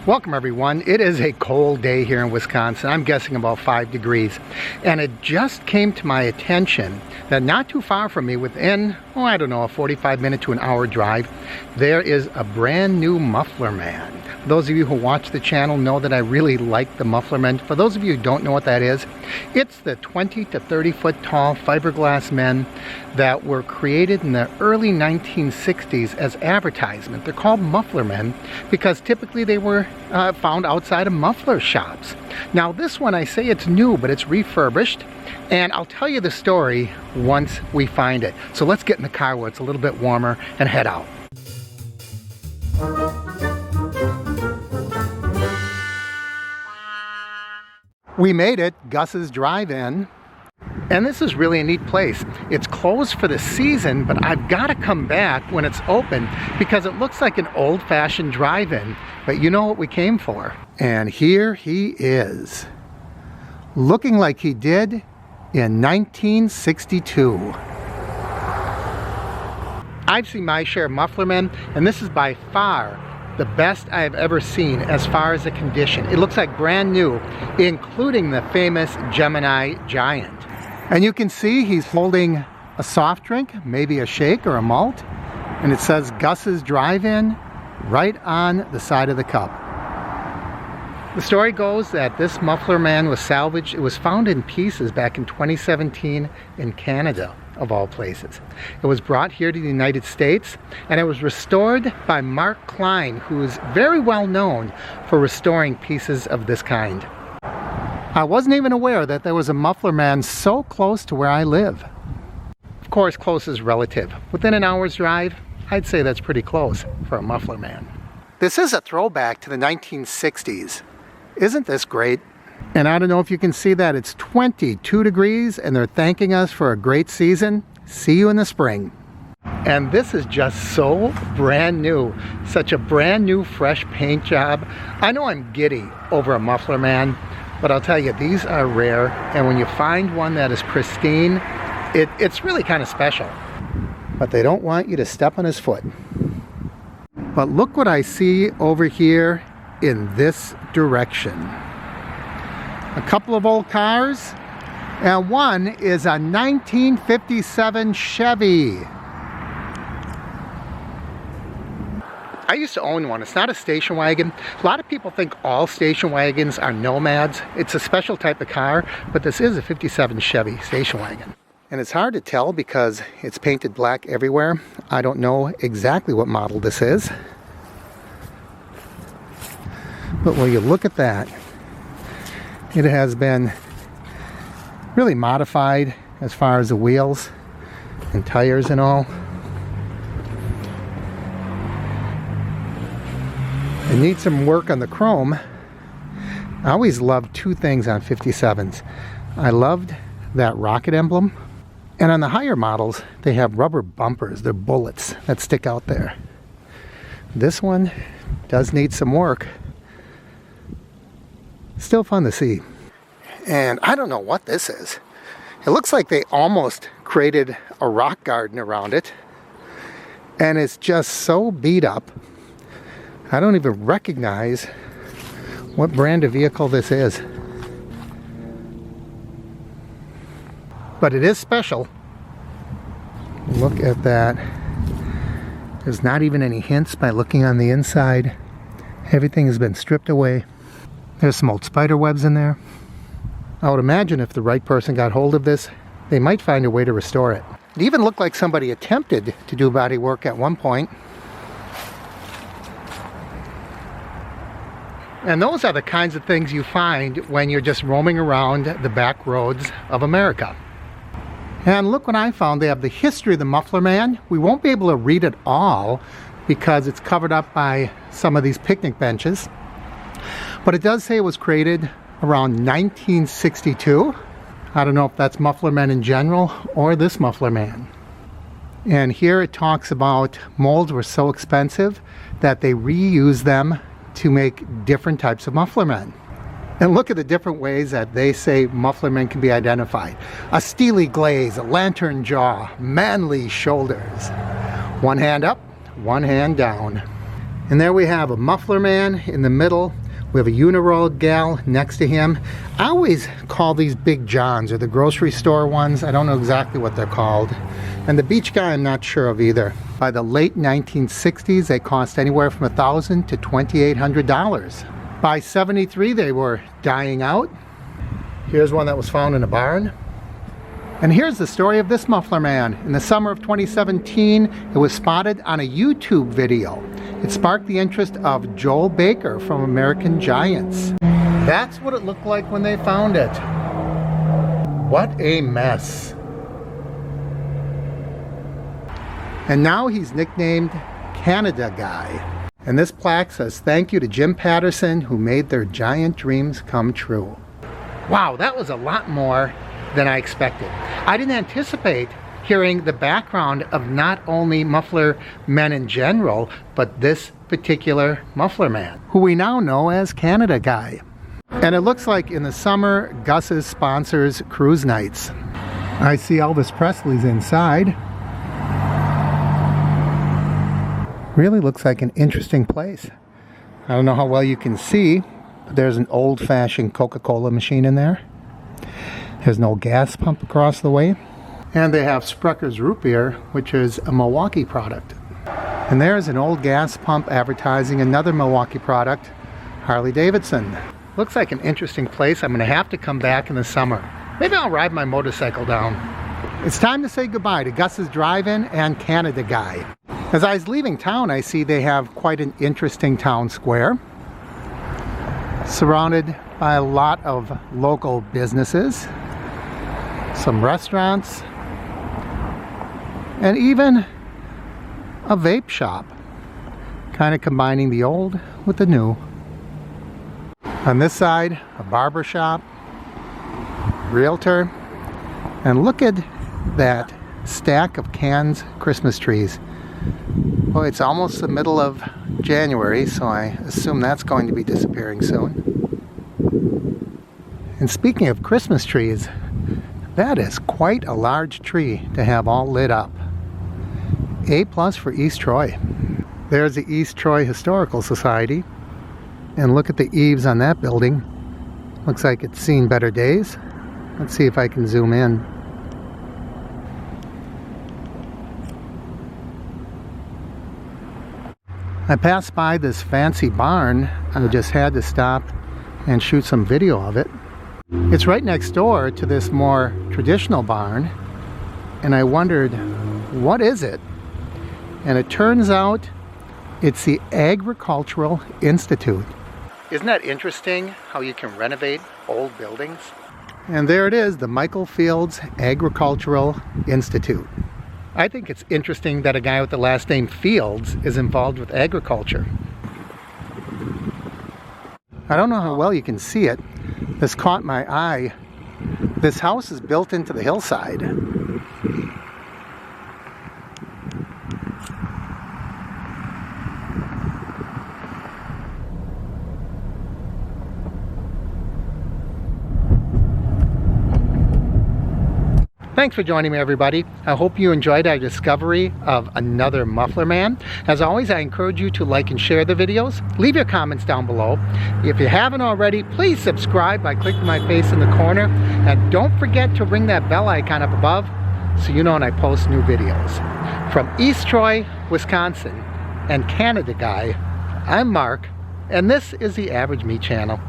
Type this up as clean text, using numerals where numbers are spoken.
Welcome everyone. It is a cold day here in Wisconsin. I'm guessing about 5 degrees. And it just came to my attention that not too far from me, within, I don't know, a 45-minute to an hour drive, there is a brand new Muffler Man. Those of you who watch the channel know that I really like the Muffler Men. For those of you who don't know what that is, it's the 20 to 30 foot tall fiberglass men that were created in the early 1960s as advertisement. They're called Muffler Men because typically they were found outside of muffler shops. Now this one, I say it's new, but it's refurbished, and I'll tell you the story once we find it. So let's get in the car where it's a little bit warmer and head out. We made it, Guss's Drive-In, and this is really a neat place. It's closed for the season, but I've got to come back when it's open because it looks like an old-fashioned drive-in, but you know what we came for. And here he is, looking like he did in 1962. I've seen my share of Muffler Men, and this is by far the best I have ever seen as far as the condition. It looks like brand new, including the famous Gemini Giant. And you can see he's holding a soft drink, maybe a shake or a malt, and it says Guss's Drive-In right on the side of the cup. The story goes that this Muffler Man was salvaged. It was found in pieces back in 2017 in Canada, of all places. It was brought here to the United States, and it was restored by Mark Klein, who is very well known for restoring pieces of this kind. I wasn't even aware that there was a Muffler Man so close to where I live. Of course, close is relative. Within an hour's drive, I'd say that's pretty close for a Muffler Man. This is a throwback to the 1960s. Isn't this great? And I don't know if you can see that, it's 22 degrees and they're thanking us for a great season. See you in the spring. And this is just so brand new. Such a brand new fresh paint job. I know I'm giddy over a Muffler Man, but I'll tell you, these are rare. And when you find one that is pristine, it's really kind of special. But they don't want you to step on his foot. But look what I see over here in this direction. A couple of old cars, and one is a 1957 Chevy. I used to own one. It's not a station wagon. A lot of people think all station wagons are nomads. It's a special type of car, but this is a 57 Chevy station wagon. And it's hard to tell because it's painted black everywhere. I don't know exactly what model this is. But when you look at that, it has been really modified as far as the wheels and tires and all. It needs some work on the chrome. I always loved two things on 57s. I loved that rocket emblem, and on the higher models they have rubber bumpers. They're bullets that stick out there. This one does need some work. Still fun to see. And I don't know what this is. It looks like they almost created a rock garden around it. And it's just so beat up. I don't even recognize what brand of vehicle this is. But it is special. Look at that. There's not even any hints by looking on the inside. Everything has been stripped away. There's some old spider webs in there. I would imagine if the right person got hold of this, they might find a way to restore it. It even looked like somebody attempted to do body work at one point. And those are the kinds of things you find when you're just roaming around the back roads of America. And look what I found. They have the history of the Muffler Man. We won't be able to read it all because it's covered up by some of these picnic benches. But it does say it was created around 1962. I don't know if that's Muffler Men in general or this Muffler Man. And here it talks about molds were so expensive that they reused them to make different types of Muffler Men. And look at the different ways that they say Muffler Men can be identified. A steely glaze, a lantern jaw, manly shoulders. One hand up, one hand down. And there we have a Muffler Man in the middle. We have a Uniroyal gal next to him. I always call these Big Johns, or the grocery store ones. I don't know exactly what they're called. And the beach guy, I'm not sure of either. By the late 1960s, they cost anywhere from $1,000 to $2,800. By 73, they were dying out. Here's one that was found in a barn. And here's the story of this Muffler Man. In the summer of 2017, it was spotted on a YouTube video. It sparked the interest of Joel Baker from American Giants. That's what it looked like when they found it. What a mess. And now he's nicknamed Canada Guy. And this plaque says, "Thank you to Jim Patterson, who made their giant dreams come true." Wow, that was a lot more than I expected. I didn't anticipate hearing the background of not only Muffler Men in general, but this particular Muffler Man, who we now know as Canada Guy. And it looks like in the summer, Gus's sponsors cruise nights. I see Elvis Presley's inside. Really looks like an interesting place. I don't know how well you can see, but there's an old-fashioned Coca-Cola machine in there. There's an old gas pump across the way. And they have Sprucker's Root Beer, which is a Milwaukee product. And there's an old gas pump advertising another Milwaukee product, Harley Davidson. Looks like an interesting place. I'm going to have to come back in the summer. Maybe I'll ride my motorcycle down. It's time to say goodbye to Guss's Drive-In and Canada Guy. As I was leaving town, I see they have quite an interesting town square, surrounded by a lot of local businesses, some restaurants, and even a vape shop, kind of combining the old with the new. On this side, a barber shop, realtor, and look at that stack of Cannes Christmas trees. Boy, it's almost the middle of January, so I assume that's going to be disappearing soon. And speaking of Christmas trees, that is quite a large tree to have all lit up. A+ for East Troy. There's the East Troy Historical Society. And look at the eaves on that building. Looks like it's seen better days. Let's see if I can zoom in. I passed by this fancy barn. I just had to stop and shoot some video of it. It's right next door to this more traditional barn, and I wondered, what is it? And it turns out it's the Agricultural Institute. Isn't that interesting how you can renovate old buildings? And there it is, the Michael Fields Agricultural Institute. I think it's interesting that a guy with the last name Fields is involved with agriculture. I don't know how well you can see it. This caught my eye. This house is built into the hillside. Thanks for joining me, everybody. I hope you enjoyed our discovery of another Muffler Man. As always, I encourage you to like and share the videos. Leave your comments down below. If you haven't already, please subscribe by clicking my face in the corner. And don't forget to ring that bell icon up above so you know when I post new videos. From East Troy, Wisconsin, and Canada Guy, I'm Mark, and this is the Average Me Channel.